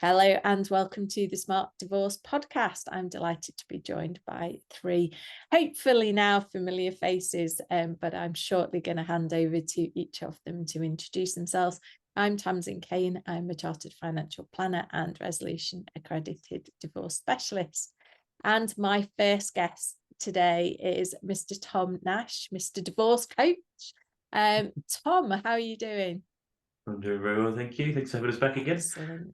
Hello and welcome to the Smart Divorce podcast. I'm delighted to be joined by three, hopefully now familiar faces, but I'm shortly going to hand over to each of them to introduce themselves. I'm Tamsin Kane. I'm a chartered financial planner and resolution accredited divorce specialist. And my first guest today is Mr. Tom Nash, Mr. Divorce Coach. Tom, how are you doing? I'm doing very well, thank you. Thanks for having us back again. Excellent.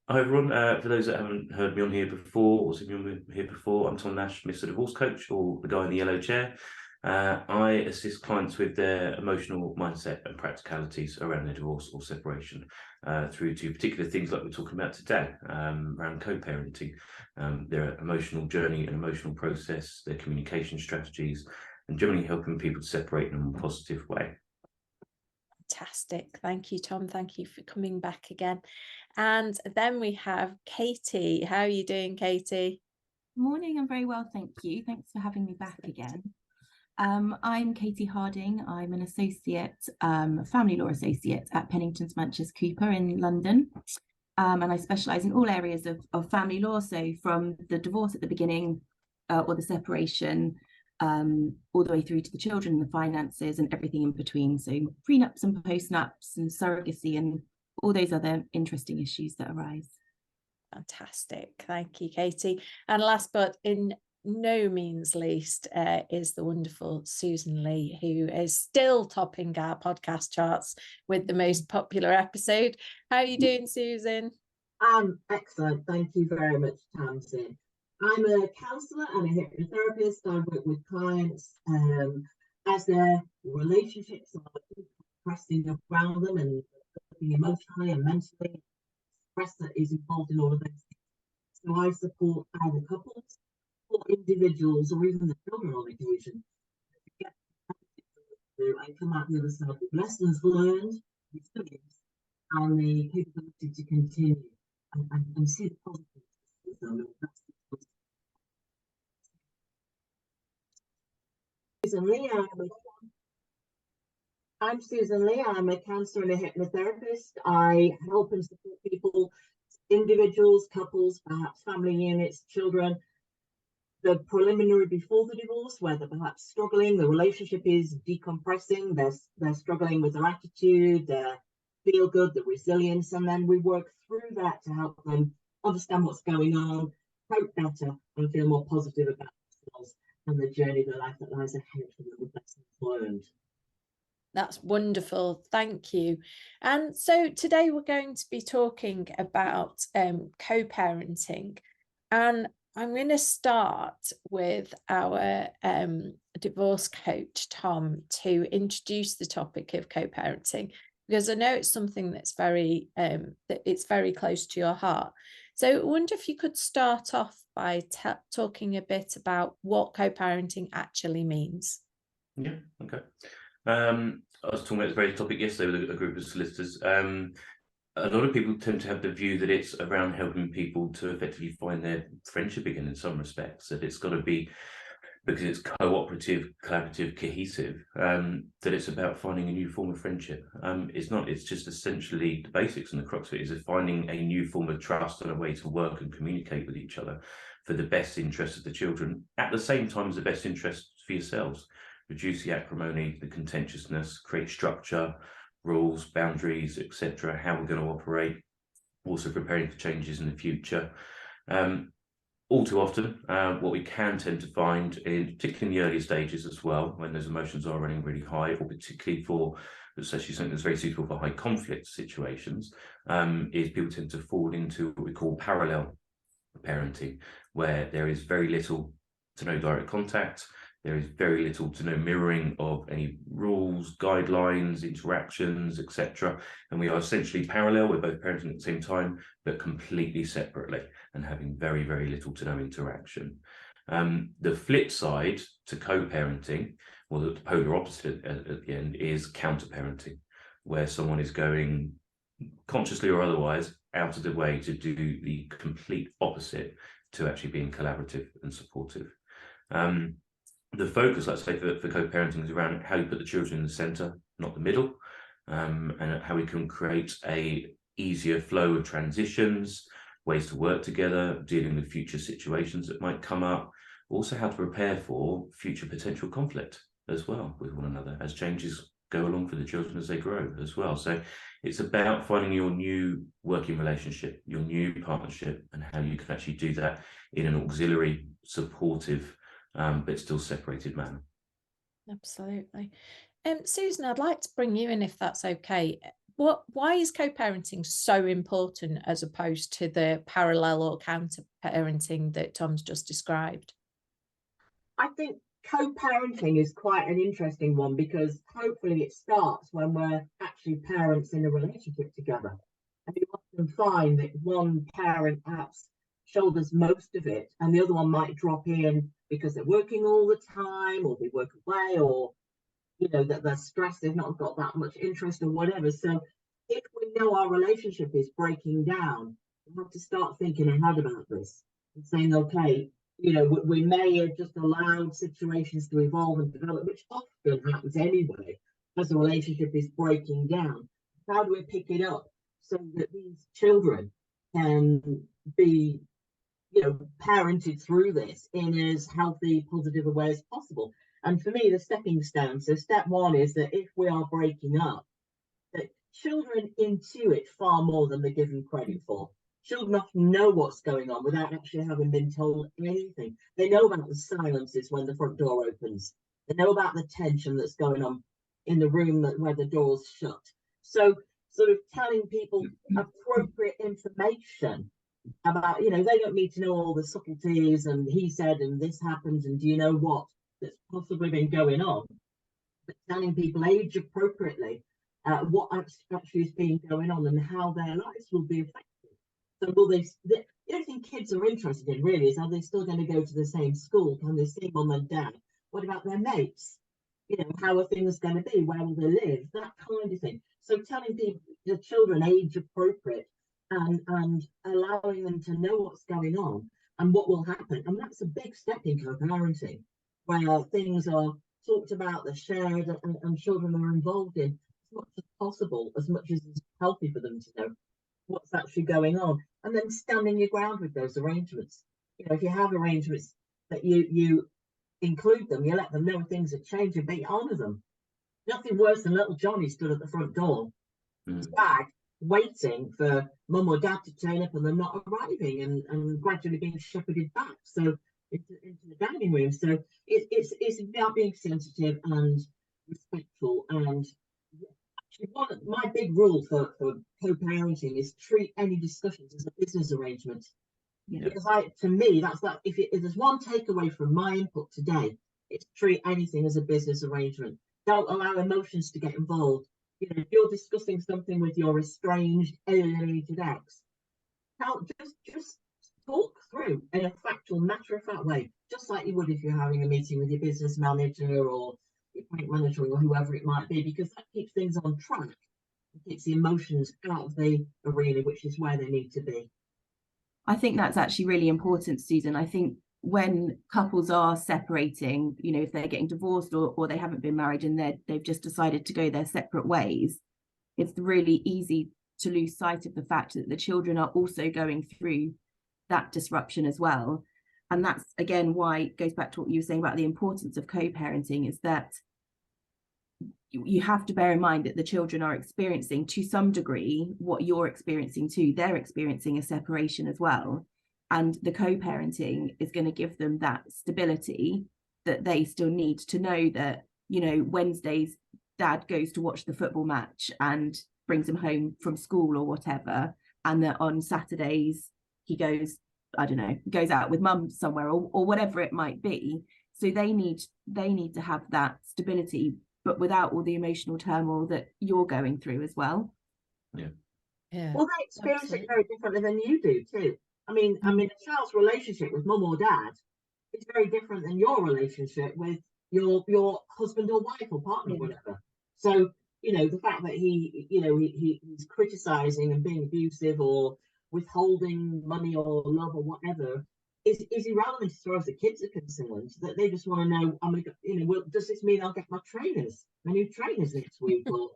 Hi everyone. For those that haven't heard me on here before or seen me on here before, I'm Tom Nash, Mr. Divorce Coach, or the guy in the yellow chair. I assist clients with their emotional mindset and practicalities around their divorce or separation, through to particular things like we're talking about today, around co-parenting, their emotional journey and emotional process, their communication strategies, and generally helping people to separate in a more positive way. Fantastic. Thank you, Tom. Thank you for coming back again. And then we have Katie. How are you doing, Katie? Morning. I'm very well, thank you. Thanks for having me back again. I'm Katie Harding. I'm an associate, family law associate at Pennington's Manchester Cooper in London. And I specialise in all areas of family law, so from the divorce at the beginning or the separation, all the way through to the children, the finances and everything in between. So prenups and postnups and surrogacy and all those other interesting issues that arise. Fantastic. Thank you, Katie. And last but in no means least is the wonderful Susan Leigh, who is still topping our podcast charts with the most popular episode. How are you doing, Susan? I'm excellent. Thank you very much, Tamsin. I'm a counsellor and a hypnotherapist. I work with clients as their relationships are pressing around them and emotionally and mentally. Stress that is involved in all of those things. So I support either couples or individuals or even the children on occasion to get through and come out the other side with lessons learned, resilience, and the capability to continue and see the positives of them. Susan Leigh, I'm Susan Leigh. I'm a counsellor and a hypnotherapist. I help and support people, individuals, couples, perhaps family units, children, the preliminary before the divorce, where they're perhaps struggling, the relationship is decompressing, they're struggling with their attitude, their feel good, the resilience, and then we work through that to help them understand what's going on, cope better, and feel more positive about themselves and the journey of life that lies ahead for them with lessons learned. That's wonderful. Thank you. And so today we're going to be talking about co-parenting. And I'm going to start with our divorce coach, Tom, to introduce the topic of co-parenting, because I know it's something that's very close to your heart. So I wonder if you could start off by talking a bit about what co-parenting actually means. Yeah, okay. I was talking about this very topic yesterday with a group of solicitors. A lot of people tend to have the view that it's around helping people to effectively find their friendship again in some respects, that it's got to be because it's cooperative, collaborative, cohesive, that it's about finding a new form of friendship. It's not, it's just essentially the basics and the crux of it is finding a new form of trust and a way to work and communicate with each other for the best interest of the children, at the same time as the best interest for yourselves. Reduce the acrimony, the contentiousness, create structure, rules, boundaries, etc., how we're going to operate, also preparing for changes in the future. All too often, what we can tend to find, particularly in the earlier stages as well, when those emotions are running really high, or particularly for, especially something that's very suitable for high conflict situations, is people tend to fall into what we call parallel parenting, where there is very little to no direct contact. There is very little to no mirroring of any rules, guidelines, interactions, etc. And we are essentially parallel. We're both parenting at the same time, but completely separately and having very, very little to no interaction. The flip side to co-parenting, or the polar opposite at the end, is counter-parenting, where someone is going, consciously or otherwise, out of the way to do the complete opposite to actually being collaborative and supportive. The focus, let's say, for co-parenting is around how you put the children in the centre, not the middle, and how we can create a easier flow of transitions, ways to work together, dealing with future situations that might come up, also how to prepare for future potential conflict as well with one another as changes go along for the children as they grow as well. So it's about finding your new working relationship, your new partnership, and how you can actually do that in an auxiliary, supportive, but still separated manner. Absolutely. Susan, I'd like to bring you in if that's okay. Why is co-parenting so important as opposed to the parallel or counter parenting that Tom's just described? I think co-parenting is quite an interesting one, because hopefully it starts when we're actually parents in a relationship together. And you often find that one parent perhaps shoulders most of it, and the other one might drop in because they're working all the time, or they work away, or that they're stressed, they've not got that much interest or whatever. So if we know our relationship is breaking down, we have to start thinking ahead about this and saying, okay, we may have just allowed situations to evolve and develop, which often happens anyway as the relationship is breaking down. How do we pick it up so that these children can be, parented through this in as healthy, positive a way as possible? And for me, the stepping stone, so step one is that if we are breaking up, that children intuit far more than they're given credit for. Children often know what's going on without actually having been told anything. They know about the silences when the front door opens. They know about the tension that's going on in the room where the door's shut. So sort of telling people appropriate information about, they don't need to know all the subtleties and he said and this happened and do you know what that's possibly been going on, but telling people age appropriately what actually is being going on and how their lives will be affected. So the only thing kids are interested in really is, are they still going to go to the same school? Can they see mum and dad? What about their mates? How are things going to be? Where will they live? That kind of thing. So telling people, the children age appropriate and allowing them to know what's going on and what will happen. And that's a big step in co-parenting, where things are talked about, they're shared, and children are involved in as much as possible, as much as it's healthy for them to know what's actually going on, and then standing your ground with those arrangements. If you have arrangements that you include them, you let them know things are changing, but you honour them. Nothing worse than little Johnny stood at the front door, his bag, waiting for mum or dad to turn up and them not arriving, and gradually being shepherded back into the dining room. So it's about being sensitive and respectful. And my big rule for co-parenting is treat any discussions as a business arrangement. Yeah. Because to me, that's that. If there's one takeaway from my input today, it's treat anything as a business arrangement. Don't allow emotions to get involved. If you're discussing something with your estranged, alienated ex, just talk through in a factual, matter-of-fact way, just like you would if you're having a meeting with your business manager or your bank manager or whoever it might be, because that keeps things on track. It keeps the emotions out of the arena, which is where they need to be. I think that's actually really important, Susan. I think when couples are separating, if they're getting divorced or they haven't been married and they've just decided to go their separate ways, it's really easy to lose sight of the fact that the children are also going through that disruption as well. And that's, again, why it goes back to what you were saying about the importance of co-parenting, is that you have to bear in mind that the children are experiencing, to some degree, what you're experiencing too. They're experiencing a separation as well. And the co-parenting is going to give them that stability that they still need to know that, Wednesdays, dad goes to watch the football match and brings him home from school or whatever. And that on Saturdays, he goes, goes out with mum somewhere or whatever it might be. So they need to have that stability, but without all the emotional turmoil that you're going through as well. Yeah. Well, they experience it very differently than you do too. I mean, a child's relationship with mum or dad is very different than your relationship with your husband or wife or partner or whatever. So, the fact that he's criticizing and being abusive or withholding money or love or whatever is irrelevant as far as the kids are concerned. That they just want to know, does this mean I'll get my new trainers next week? Or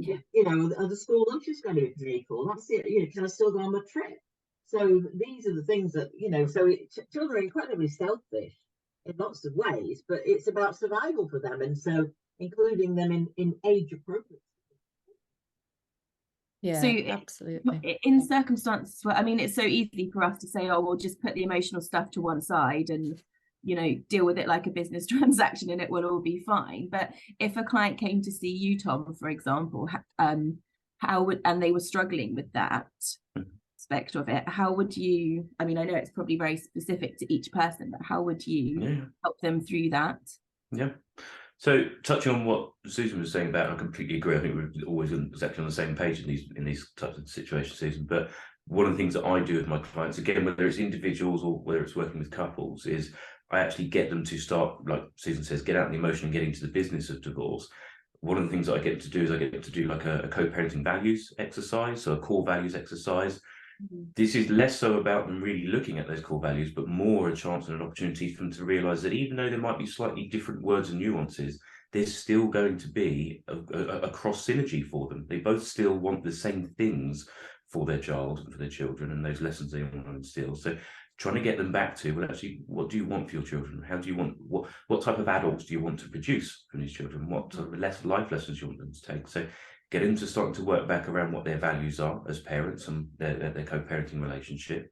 Yeah. You know, are the school lunches going to be equal? That's it. You know, can I still go on my trip? So these are the things that, you know, so children are incredibly selfish in lots of ways, but it's about survival for them. And so including them in age appropriate. Yeah, So absolutely. in circumstances where, I mean, it's so easy for us to say, oh, we'll just put the emotional stuff to one side and, you know, deal with it like a business transaction and it will all be fine. But if a client came to see you, Tom, for example, how would, and they were struggling with that aspect of it, how would you, I mean, I know it's probably very specific to each person, but how would you help them through that? Yeah. So touching on what Susan was saying about, I completely agree. I think we're always exactly on the same page in these types of situations, Susan. But one of the things that I do with my clients, again, whether it's individuals or whether it's working with couples, is I actually get them to start, like Susan says, get out of the emotion and get into the business of divorce. One of the things that I get them to do is I get them to do like a co-parenting values exercise, so a core values exercise. This is less so about them really looking at those core values, but more a chance and an opportunity for them to realise that even though there might be slightly different words and nuances, there's still going to be a cross synergy for them. They both still want the same things for their child and for their children, and those lessons they want to instill. So trying to get them back to, well, actually, what do you want for your children? How do you want, what type of adults do you want to produce from these children? What sort of life lessons do you want them to take? So get into starting to work back around what their values are as parents and their co-parenting relationship.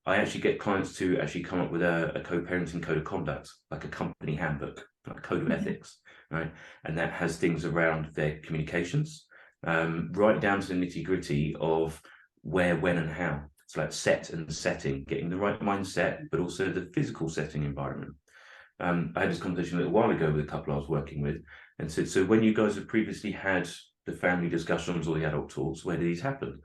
I actually get clients to actually come up with a co-parenting code of conduct, like a company handbook, like a code of ethics, right? And that has things around their communications, right down to the nitty-gritty of where, when, and how. It's like set and setting, getting the right mindset, but also the physical setting environment. I had this conversation a little while ago with a couple I was working with and said, so when you guys have previously had the family discussions or the adult talks, where do these happen?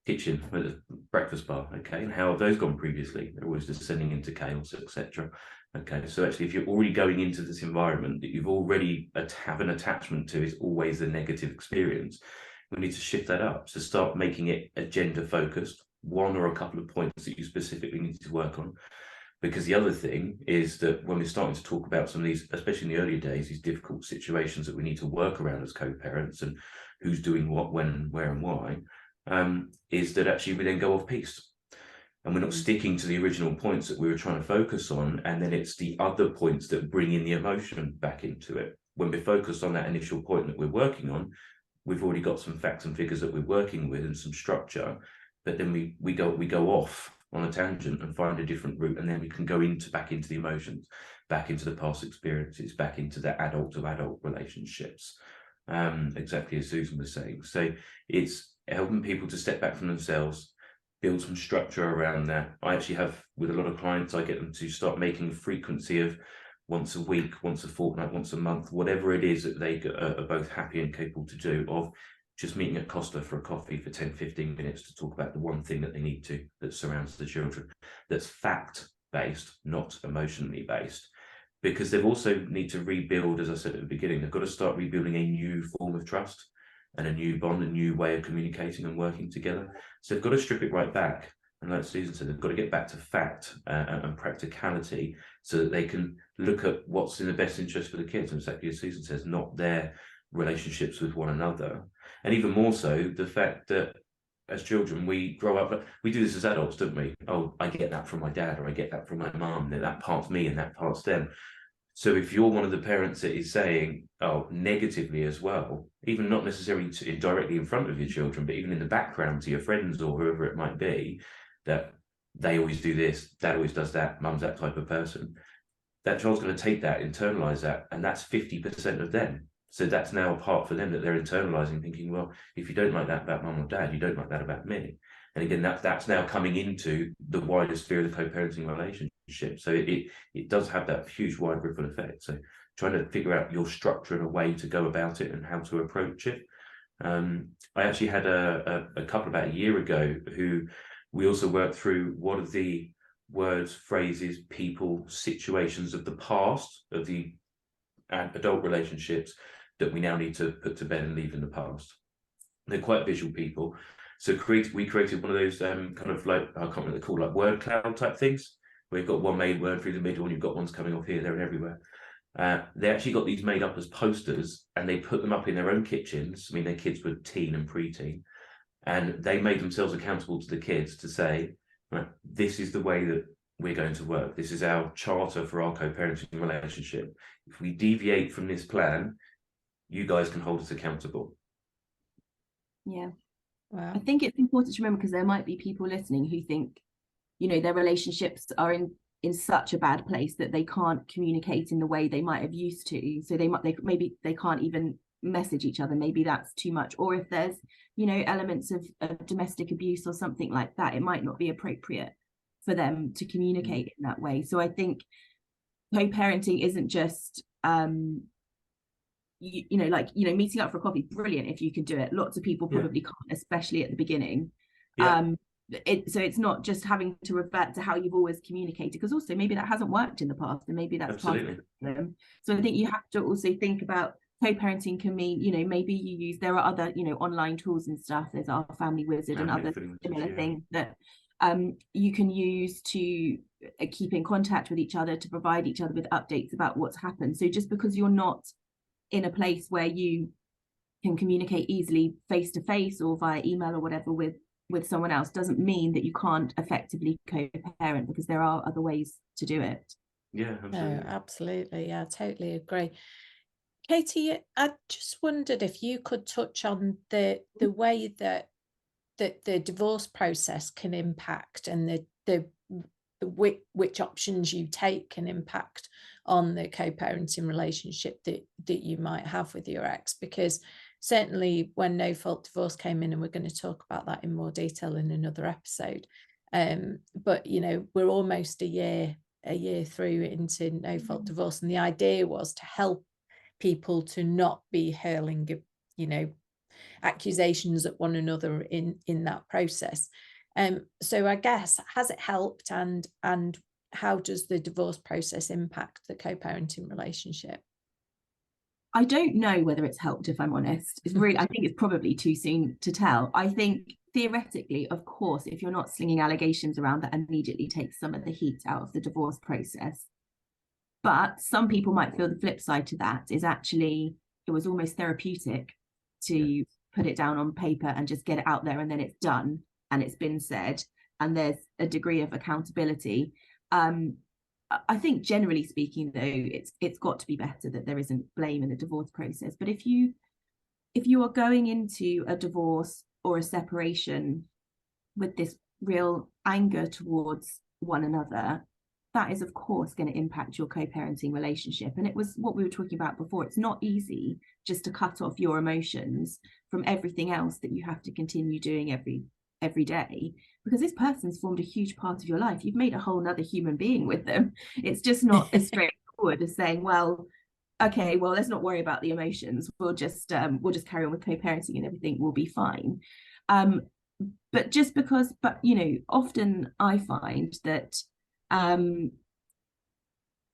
Kitchen, with a breakfast bar, okay, and how have those gone previously? They're always descending into chaos, etc. Okay, so actually, if you're already going into this environment that you've already have an attachment to is always a negative experience, we need to shift that up. So start making it agenda focused, one or a couple of points that you specifically need to work on. Because the other thing is that when we're starting to talk about some of these, especially in the earlier days, these difficult situations that we need to work around as co-parents and who's doing what, when, where, and why, is that actually we then go off piece. And we're not sticking to the original points that we were trying to focus on. And then it's the other points that bring in the emotion back into it. When we're focused on that initial point that we're working on, we've already got some facts and figures that we're working with and some structure. But then we go off on a tangent and find a different route, and then we can go back into the emotions, back into the past experiences, back into the adult to adult relationships, exactly as Susan was saying. So it's helping people to step back from themselves, build some structure around that. I actually have, with a lot of clients, I get them to start making a frequency of once a week, once a fortnight, once a month, whatever it is that they are both happy and capable to do, of just meeting at Costa for a coffee for 10-15 minutes to talk about the one thing that they need to, that surrounds the children, that's fact-based, not emotionally based. Because they've also need to rebuild, as I said at the beginning, they've got to start rebuilding a new form of trust and a new bond, a new way of communicating and working together. So they've got to strip it right back. And like Susan said, they've got to get back to fact and practicality so that they can look at what's in the best interest for the kids. And exactly as Susan says, not their relationships with one another. And even more so, the fact that as children, we grow up, we do this as adults, don't we? Oh, I get that from my dad, or I get that from my mum, that part's me and that part's them. So if you're one of the parents that is saying, oh, negatively as well, even not necessarily directly in front of your children, but even in the background to your friends or whoever it might be, that they always do this, dad always does that, mum's that type of person, that child's going to take that, internalize that, and that's 50% of them. So that's now a part for them that they're internalizing, thinking, well, if you don't like that about mum or dad, you don't like that about me. And again, that's now coming into the wider sphere of the co-parenting relationship. So it does have that huge wide ripple effect. So trying to figure out your structure and a way to go about it and how to approach it. I actually had a couple about a year ago who we also worked through what are the words, phrases, people, situations of the past, of the adult relationships that we now need to put to bed and leave in the past. They're quite visual people. So we created one of those kind of like, I can't remember what they're called, like word cloud type things, where you've got one main word through the middle and you've got ones coming off here, there and everywhere. They actually got these made up as posters, and they put them up in their own kitchens. I mean, their kids were teen and preteen, and they made themselves accountable to the kids to say, right, this is the way that we're going to work. This is our charter for our co-parenting relationship. If we deviate from this plan, you guys can hold us accountable. Yeah. Wow. I think it's important to remember, because there might be people listening who think, you know, their relationships are in such a bad place that they can't communicate in the way they might have used to. So maybe they can't even message each other. Maybe that's too much. Or if there's, you know, elements of domestic abuse or something like that, it might not be appropriate for them to communicate in that way. So I think co-parenting isn't just you know, like, you know, meeting up for a coffee, brilliant if you can do it. Lots of people probably can't, especially at the beginning. So it's not just having to revert to how you've always communicated, because also maybe that hasn't worked in the past, and maybe that's part of the problem. So I think you have to also think about co-parenting can mean, you know, maybe there are other, you know, online tools and stuff. There's our Family Wizard and other similar things that you can use to keep in contact with each other, to provide each other with updates about what's happened. So just because you're not in a place where you can communicate easily face to face or via email or whatever with someone else doesn't mean that you can't effectively co-parent, because there are other ways to do it. Yeah, absolutely. No, absolutely. Yeah, totally agree. Katie, I just wondered if you could touch on the way that the divorce process can impact, and which options you take can impact on the co-parenting relationship that you might have with your ex. Because certainly when no fault divorce came in, and we're going to talk about that in more detail in another episode, but you know, we're almost a year through into no fault divorce, and the idea was to help people to not be hurling, you know, accusations at one another in that process. So I guess, has it helped, and how does the divorce process impact the co-parenting relationship? I don't know whether it's helped, if I'm honest. It's really, I think it's probably too soon to tell. I think theoretically, of course, if you're not slinging allegations around, that immediately takes some of the heat out of the divorce process. But some people might feel the flip side to that is actually it was almost therapeutic to put it down on paper and just get it out there, and then it's done and it's been said, and there's a degree of accountability. I think generally speaking, though, it's got to be better that there isn't blame in the divorce process. But if you are going into a divorce or a separation with this real anger towards one another, that is of course going to impact your co-parenting relationship. And it was what we were talking about before. It's not easy just to cut off your emotions from everything else that you have to continue doing every day, because this person's formed a huge part of your life. You've made a whole nother human being with them. It's just not as straightforward as saying, well, okay, well, let's not worry about the emotions. We'll just carry on with co-parenting and everything will be fine. But you know, often I find that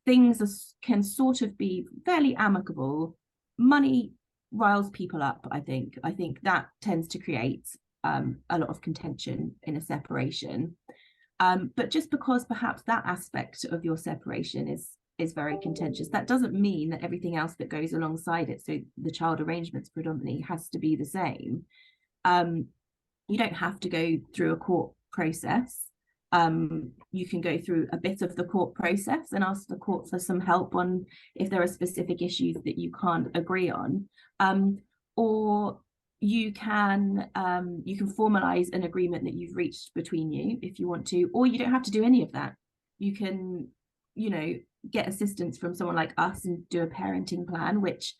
things can sort of be fairly amicable. Money riles people up, I think. I think that tends to create a lot of contention in a separation. But just because perhaps that aspect of your separation is very contentious, that doesn't mean that everything else that goes alongside it, so the child arrangements predominantly, has to be the same. You don't have to go through a court process. You can go through a bit of the court process and ask the court for some help on if there are specific issues that you can't agree on, or you can formalize an agreement that you've reached between you if you want to, or you don't have to do any of that. You can, you know, get assistance from someone like us and do a parenting plan, which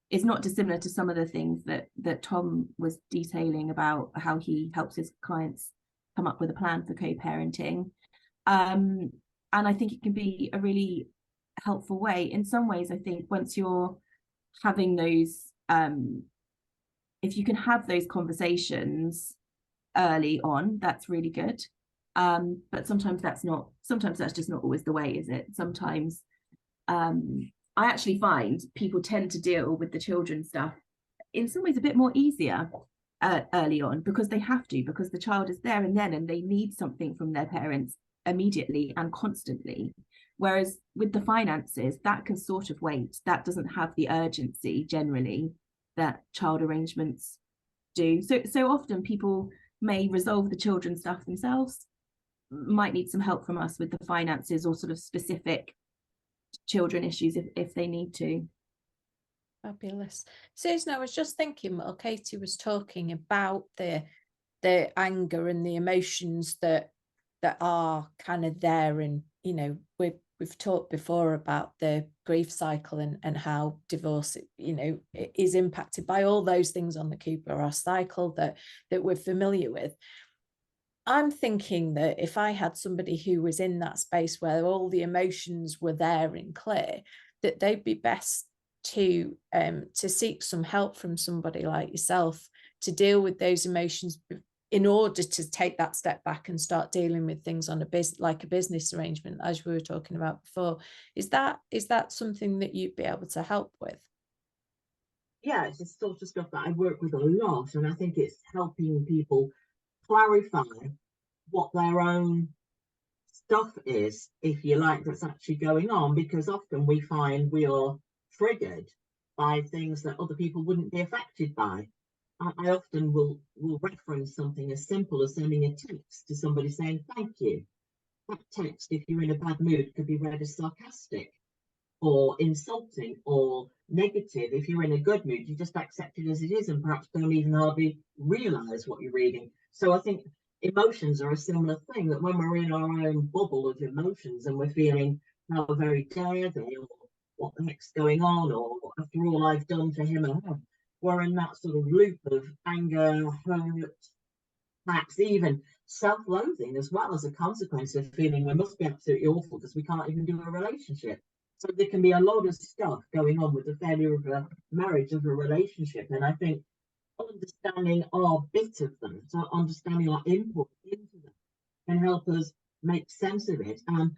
is not dissimilar to some of the things that Tom was detailing about how he helps his clients come up with a plan for co-parenting. And I think it can be a really helpful way. In some ways, I think once you're having those, if you can have those conversations early on, that's really good. But sometimes that's just not always the way, is it? Sometimes I actually find people tend to deal with the children stuff in some ways a bit more easier early on, because they have to, because the child is there and then, and they need something from their parents immediately and constantly, Whereas with the finances, that can sort of wait. That doesn't have the urgency generally that child arrangements do. So often people may resolve the children's stuff themselves, might need some help from us with the finances or sort of specific children issues if they need to. Fabulous. Susan, I was just thinking while Katie was talking about the anger and the emotions that are kind of there, and you know, we've talked before about the grief cycle and how divorce, you know, is impacted by all those things on the Kubler-Ross cycle that we're familiar with. I'm thinking that if I had somebody who was in that space where all the emotions were there and clear, that they'd be best to seek some help from somebody like yourself to deal with those emotions in order to take that step back and start dealing with things on a business arrangement, as we were talking about before. Is that something that you'd be able to help with? Yeah, it's the sort of stuff that I work with a lot, and I think it's helping people clarify what their own stuff is, if you like, that's actually going on, because often we find we are triggered by things that other people wouldn't be affected by. I often will reference something as simple as sending a text to somebody saying thank you. That text, if you're in a bad mood, could be read as sarcastic or insulting or negative. If you're in a good mood, you just accept it as it is and perhaps don't even hardly realise what you're reading. So I think emotions are a similar thing, that when we're in our own bubble of emotions and we're feeling how very dare they, or what the heck's going on, or after all I've done to him or her, we're in that sort of loop of anger, hurt, perhaps even self-loathing, as well as a consequence of feeling we must be absolutely awful because we can't even do a relationship. So there can be a lot of stuff going on with the failure of a marriage, of a relationship. And I think understanding our bit of that, understanding our input into that, can help us make sense of it. And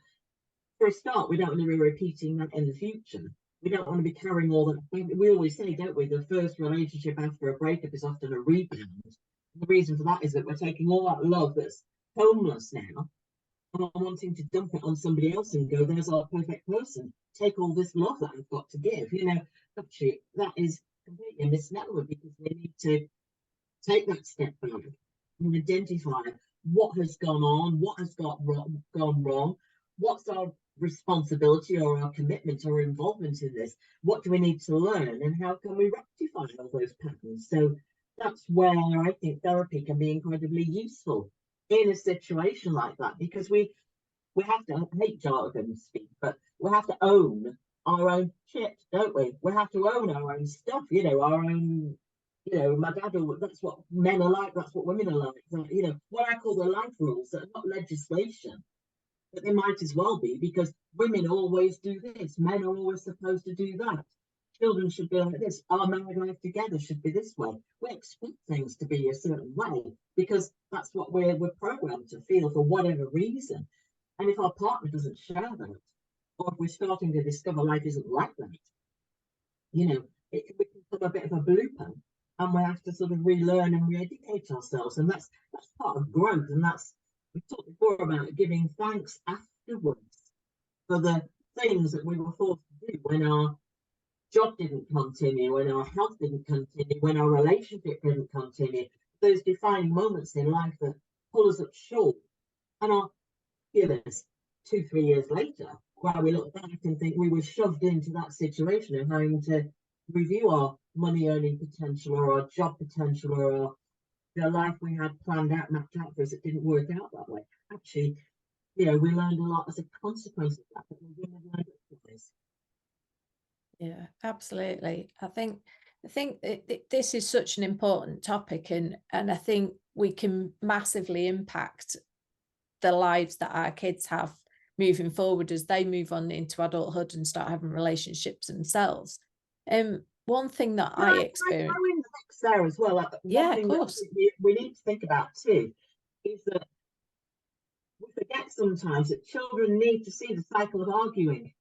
for a start, we don't want to be repeating that in the future. We don't want to be carrying all that. We always say, don't we, the first relationship after a breakup is often a rebound. The reason for that is that we're taking all that love that's homeless now and wanting to dump it on somebody else and go, there's our perfect person. Take all this love that I've got to give. You know, actually, that is completely misnomer, because we need to take that step back and identify what has gone on, what has gone wrong, what's our responsibility or our commitment or involvement in this, what do we need to learn, and how can we rectify all those patterns. So that's where I think therapy can be incredibly useful in a situation like that, because we have to, I hate jargon speak, but we have to own our own shit, don't we? We have to own our own stuff, you know, our own, you know, my dad, that's what men are like, that's what women are like, you know, what I call the life rules that are not legislation, but they might as well be, because women always do this, men are always supposed to do that, children should be like this, our married life together should be this way. We expect things to be a certain way because that's what we're programmed to feel for whatever reason. And if our partner doesn't share that, or if we're starting to discover life isn't like that, you know, it can become a bit of a blooper, and we have to sort of relearn and re-educate ourselves. And that's part of growth. And that's, we talked before about giving thanks afterwards for the things that we were forced to do when our job didn't continue, when our health didn't continue, when our relationship didn't continue, those defining moments in life that pull us up short. And our feelings 2-3 years later, where we look back and think we were shoved into that situation of having to review our money earning potential or our job potential or the life we had planned out, mapped out for us, it didn't work out that way. Actually, you know, we learned a lot as a consequence of that, but we wouldn't have learned otherwise. Yeah, absolutely. I think this is such an important topic, and I think we can massively impact the lives that our kids have moving forward as they move on into adulthood and start having relationships themselves. One thing that I experienced there as well. Yeah, of course. We need to think about too is that we forget sometimes that children need to see the cycle of arguing.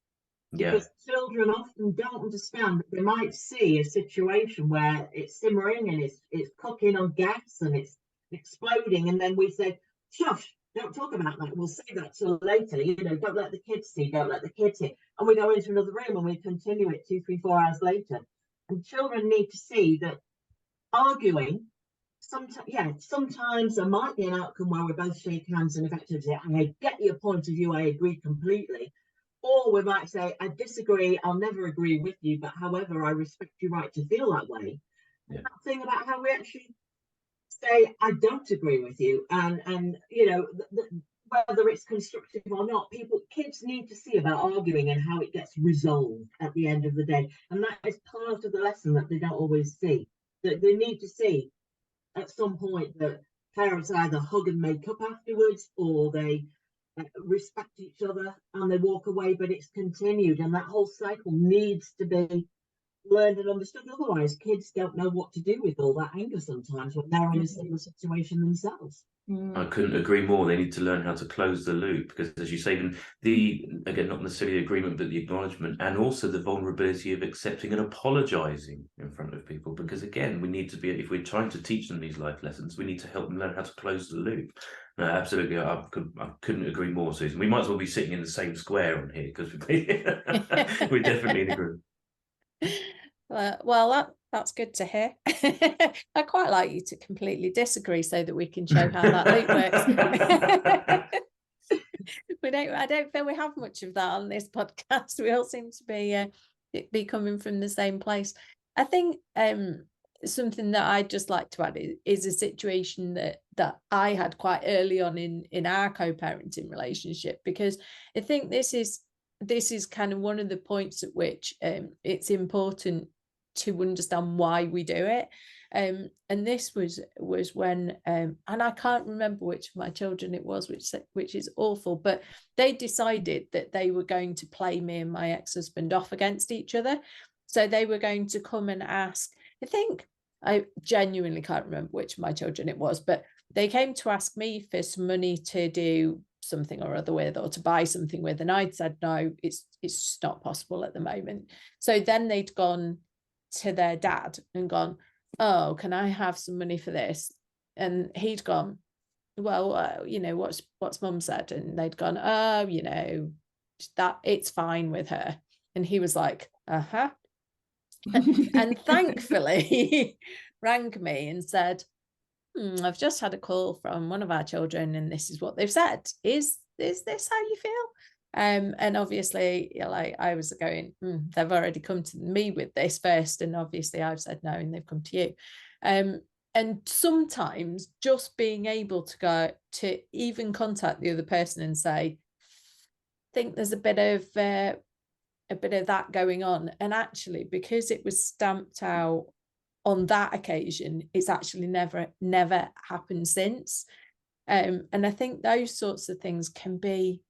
Yeah. Because children often don't understand that they might see a situation where it's simmering and it's cooking on gas and it's exploding, and then we say, shush, don't talk about that. We'll say that till later. You know, don't let the kids see, don't let the kids see. And we go into another room and we continue it 2, 3, 4 hours later. And children need to see that arguing, sometimes there might be an outcome where we both shake hands and effectively say, I get your point of view, I agree completely. Or we might say, I disagree, I'll never agree with you, but however, I respect your right to feel that way. Yeah. And that thing about how we actually say, I don't agree with you, and you know, whether it's constructive or not, kids need to see about arguing and how it gets resolved at the end of the day. And that is part of the lesson that they don't always see. That they need to see at some point that parents either hug and make up afterwards, or they respect each other and they walk away, but it's continued, and that whole cycle needs to be learned and understood. Otherwise, kids don't know what to do with all that anger sometimes when they're in a similar situation themselves. I couldn't agree more. They need to learn how to close the loop, because, as you say, again, not necessarily agreement, but the acknowledgement, and also the vulnerability of accepting and apologising in front of people. Because again, we need to be, if we're trying to teach them these life lessons, we need to help them learn how to close the loop. No, absolutely, I couldn't agree more, Susan. We might as well be sitting in the same square on here, because we're definitely in a group. Well, that's good to hear. I quite like you to completely disagree so that we can show how that loop works. I don't feel we have much of that on this podcast. We all seem to be coming from the same place. I think something that I'd just like to add is a situation that I had quite early on in our co-parenting relationship, because I think this is kind of one of the points at which it's important to understand why we do it. And this was when and I can't remember which of my children it was, which is awful, but they decided that they were going to play me and my ex-husband off against each other. So they were going to come and ask, I genuinely can't remember which of my children it was, but they came to ask me for some money to do something or other with, or to buy something with, and I'd said no, it's just not possible at the moment. So then they'd gone to their dad and gone, oh, can I have some money for this? And he'd gone, well, you know, what's mum said? And they'd gone, oh, you know, that it's fine with her. And he was like, uh-huh. And thankfully he rang me and said, I've just had a call from one of our children and this is what they've said. Is this how you feel? And obviously, like, I was going, they've already come to me with this first, and obviously I've said no and they've come to you. And sometimes just being able to go to even contact the other person and say, I think there's a bit of that going on, and actually, because it was stamped out on that occasion, it's actually never happened since. And I think those sorts of things can be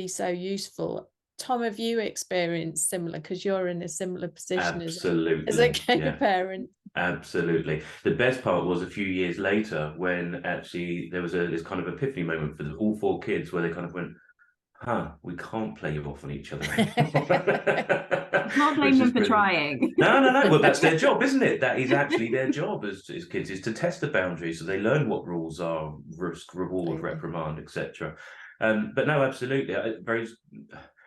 so useful. Tom, have you experienced similar, because you're in a similar position as a co-parent? Absolutely. The best part was a few years later when actually there was this kind of epiphany moment for all 4 kids, where they kind of went, we can't play you off on each other anymore. Can't blame them for trying. No. Well, that's their job, isn't it? That is actually their job as kids, is to test the boundaries, so they learn what rules are, risk, reward, reprimand, etc. But no, absolutely, a very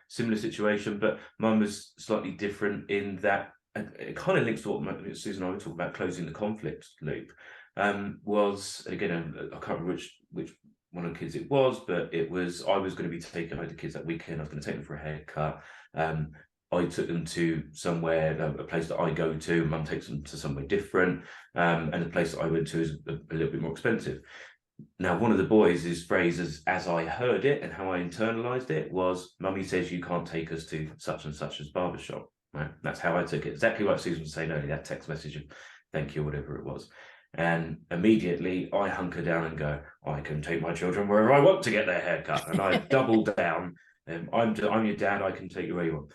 similar situation, but mine was slightly different in that it kind of links to what Susan and I were talking about, closing the conflict loop. Was, again, I can't remember which one of the kids it was, but I was going to be taking the kids that weekend. I was going to take them for a haircut. I took them to somewhere, a place that I go to. Mum takes them to somewhere different, and the place that I went to is a little bit more expensive. Now, one of the boys' phrases, as I heard it and how I internalized it, was, "Mummy says you can't take us to such and such as barbershop." Right? That's how I took it. Exactly what Susan was saying earlier, that text message of thank you, whatever it was. And immediately I hunker down and go, I can take my children wherever I want to get their hair cut. And I double down. I'm your dad, I can take you where you want.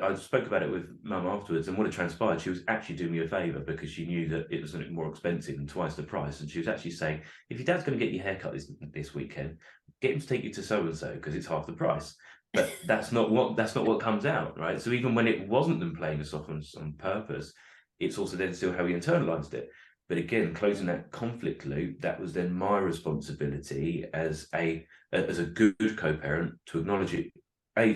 I spoke about it with Mum afterwards, and what it transpired, she was actually doing me a favour, because she knew that it was more expensive and twice the price. And she was actually saying, if your dad's going to get your hair cut this weekend, get him to take you to so-and-so, because it's half the price. But that's not what comes out, right? So even when it wasn't them playing us off on purpose, it's also then still how we internalized it. But again, closing that conflict loop, that was then my responsibility as a good co-parent to acknowledge it,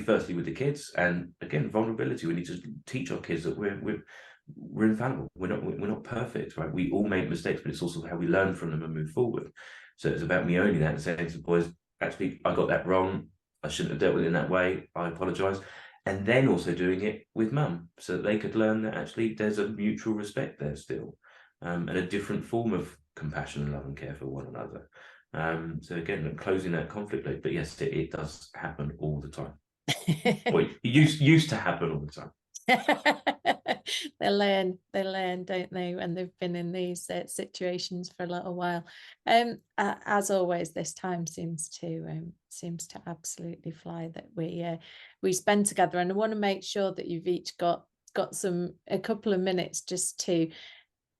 firstly with the kids, and again, vulnerability. We need to teach our kids that we're infallible. We're not perfect, right? We all make mistakes, but it's also how we learn from them and move forward. So it's about me owning that and saying to the boys, actually, I got that wrong. I shouldn't have dealt with it in that way. I apologise. And then also doing it with mum, so that they could learn that actually there's a mutual respect there still, and a different form of compassion and love and care for one another. So again, closing that conflict loop. But yes, it does happen all the time. Well, it used to happen all the time. They learn, don't they, when they've been in these situations for a little while. As always, this time seems to absolutely fly that we spend together, and I want to make sure that you've each got a couple of minutes just to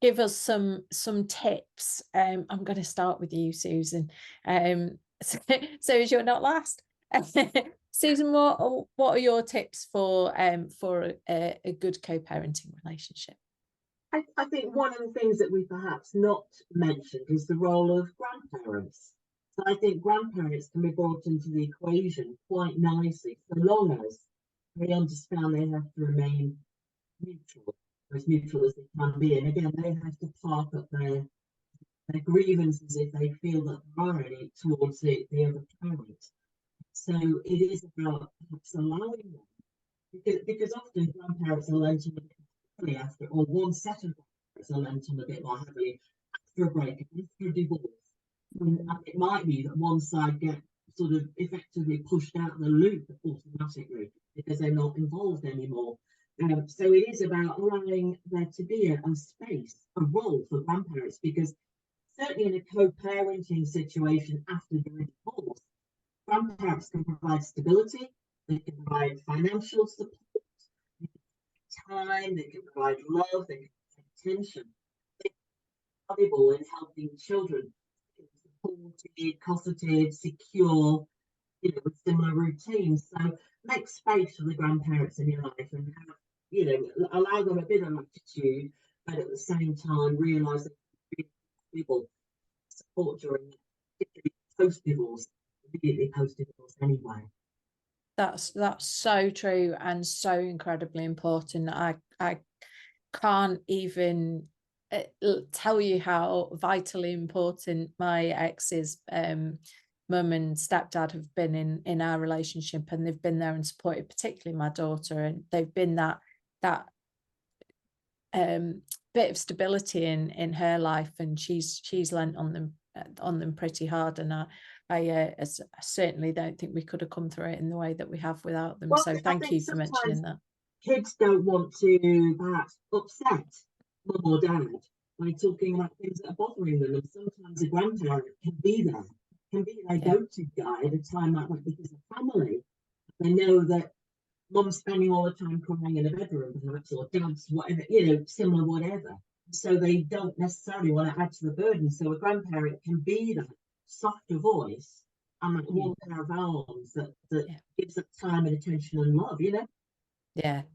give us some tips. I'm going to start with you, Susan. So as you're not last. Susan, what are your tips for a good co-parenting relationship? I think one of the things that we perhaps not mentioned is the role of grandparents. So I think grandparents can be brought into the equation quite nicely, so long as they understand they have to remain neutral, as neutral as they can be. And again, they have to park up their grievances if they feel that there are any towards the other parent. So it is about perhaps allowing them, because often grandparents are lent on a bit heavily after, or one set of grandparents are lent on a bit more heavily after a breakup, after a divorce. And it might be that one side gets sort of effectively pushed out of the loop automatically because they're not involved anymore. So it is about allowing there to be a space, a role for grandparents, because certainly in a co-parenting situation after the divorce, grandparents can provide stability, they can provide financial support, they can provide time, they can provide love, they can provide attention. They're valuable in helping children supported, cosseted, secure, with similar routines. So make space for the grandparents in your life and have, allow them a bit of latitude, but at the same time realise that people support during, particularly post-divorce, immediately post-divorce anyway. That's so true and so incredibly important. I can't even tell you how vitally important my ex's mum and stepdad have been in our relationship, and they've been there and supported particularly my daughter, and they've been that bit of stability in her life, and she's lent on them pretty hard, and I certainly don't think we could have come through it in the way that we have without them. Well, so thank you for mentioning that. Kids don't want to perhaps upset mum or dad by talking about things that are bothering them, and sometimes a grandparent can be their go-to guy at a time like that, because of family. They know that mum's spending all the time crying in a bedroom, perhaps, or dad's whatever, similar whatever. So they don't necessarily want to add to the burden. So a grandparent can be that softer voice and that warm pair of arms that gives that time and attention and love,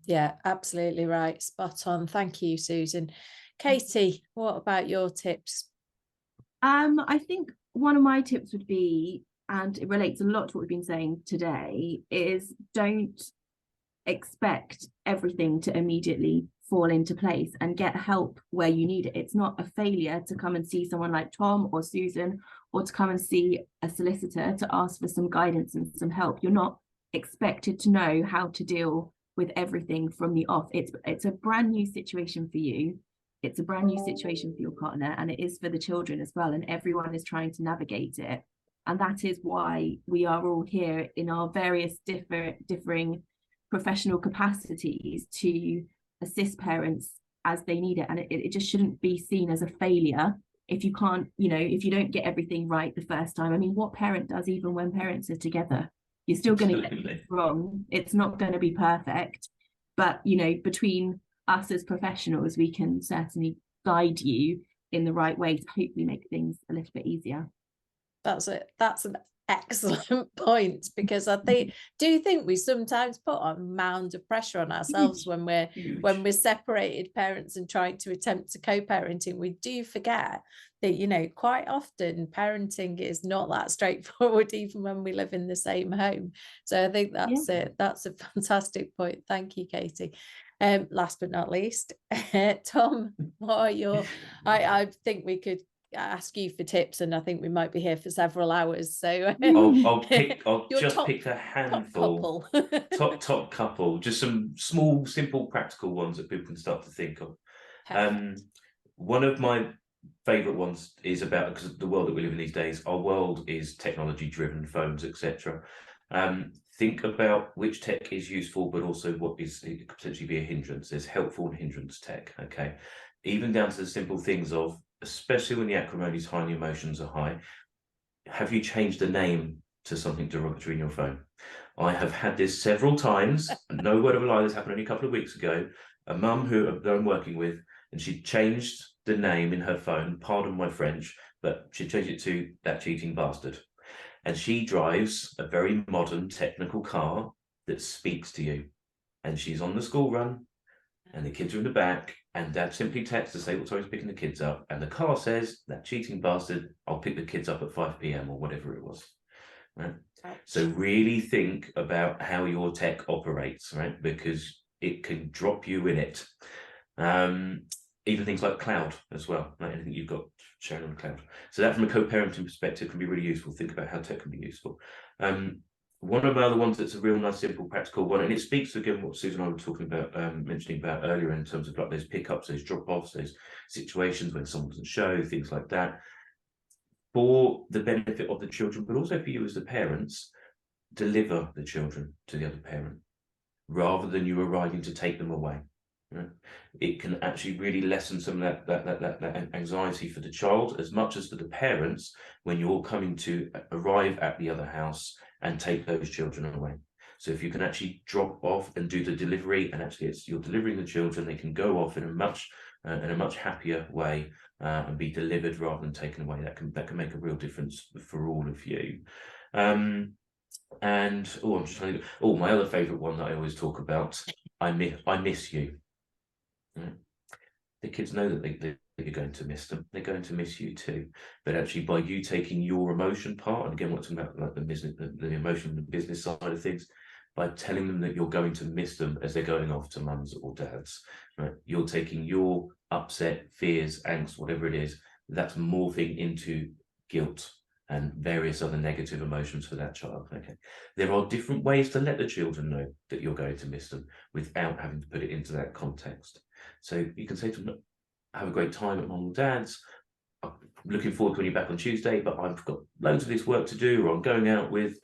Yeah, absolutely right. Spot on. Thank you, Susan. Katie, what about your tips? I think one of my tips would be, and it relates a lot to what we've been saying today, is don't expect everything to immediately fall into place, and get help where you need it. It's not a failure to come and see someone like Tom or Susan, or to come and see a solicitor to ask for some guidance and some help. You're not expected to know how to deal with everything from the off. It's a brand new situation for you. It's a brand new situation for your partner, and it is for the children as well, and everyone is trying to navigate it. And that is why we are all here in our various differing professional capacities to assist parents as they need it. And it just shouldn't be seen as a failure if you can't, if you don't get everything right the first time. I mean, what parent does, even when parents are together? You're still going to get it wrong. It's not going to be perfect, but between us as professionals, we can certainly guide you in the right way to hopefully make things a little bit easier. That's it. That's an excellent point, because I do think we sometimes put a mound of pressure on ourselves when we're separated parents and trying to attempt to co-parenting. We do forget that, you know, quite often parenting is not that straightforward, even when we live in the same home. So I think that's it. That's a fantastic point. Thank you, Katie. Last but not least, Tom, what are your? I think we could ask you for tips, and I think we might be here for several hours. So I'll just pick a top handful, couple. top couple, just some small, simple, practical ones that people can start to think of. One of my favorite ones is about, because the world that we live in these days, our world is technology driven, phones, etc. Think about which tech is useful, but also what is, it could potentially be a hindrance. There's helpful and hindrance tech, okay? Even down to the simple things of, especially when the acrimony is high and the emotions are high, have you changed the name to something derogatory in your phone? I have had this several times. No word of a lie, this happened only a couple of weeks ago. A mum who I'm working with, and she changed the name in her phone, pardon my French, but she changed it to "that cheating bastard." And she drives a very modern technical car that speaks to you. And she's on the school run, and the kids are in the back, and Dad simply texts to say what time he's picking the kids up, and the car says, "that cheating bastard, I'll pick the kids up at 5 p.m. or whatever it was. Right? So really think about how your tech operates, right? Because it can drop you in it. Even things like cloud as well, like anything you've got shown on the cloud. So that, from a co-parenting perspective, can be really useful. Think about how tech can be useful. One of my other ones that's a real nice, simple, practical one, and it speaks to, again, what Susan and I were talking about, mentioning about earlier, in terms of like those pickups, those drop-offs, those situations when someone doesn't show, things like that. For the benefit of the children, but also for you as the parents, deliver the children to the other parent, rather than you arriving to take them away. Right? It can actually really lessen some of that anxiety for the child, as much as for the parents, when you're coming to arrive at the other house and take those children away. So if you can actually drop off and do the delivery, and actually you're delivering the children, they can go off in a much happier way and be delivered rather than taken away. That can make a real difference for all of you. And I'm just trying to. My other favourite one that I always talk about. I miss you. Right? The kids know that you're going to miss them. They're going to miss you too. But actually, by you taking your emotion part, and again, we're talking about like the business, the emotion, the business side of things, by telling them that you're going to miss them as they're going off to mums or dads, right? You're taking your upset, fears, angst, whatever it is, that's morphing into guilt and various other negative emotions for that child. Okay, there are different ways to let the children know that you're going to miss them without having to put it into that context. So you can say to them, "Have a great time at mum or dad's. I'm looking forward to when you're back on Tuesday, but I've got loads of this work to do, or I'm going out with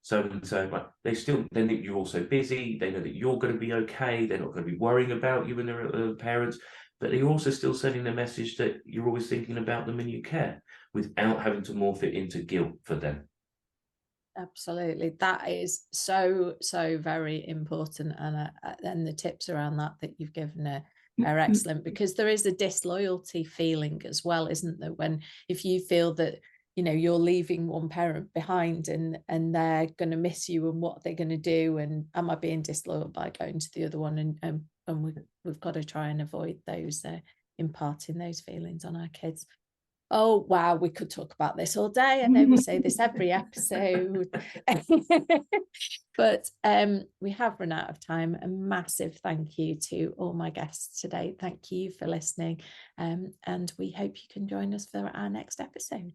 so and so." But they know that you're also busy. They know that you're going to be okay. They're not going to be worrying about you and their parents, but you're also still sending the message that you're always thinking about them and you care, without having to morph it into guilt for them. Absolutely, that is so very important, and the tips around that you've given are excellent, because there is a disloyalty feeling as well, isn't there, when if you feel that, you know, you're leaving one parent behind and they're going to miss you, and what they're going to do, and am I being disloyal by going to the other one, and we've got to try and avoid those imparting those feelings on our kids. Oh, wow, we could talk about this all day. I know we say this every episode, but we have run out of time. A massive thank you to all my guests today. Thank you for listening, and we hope you can join us for our next episode.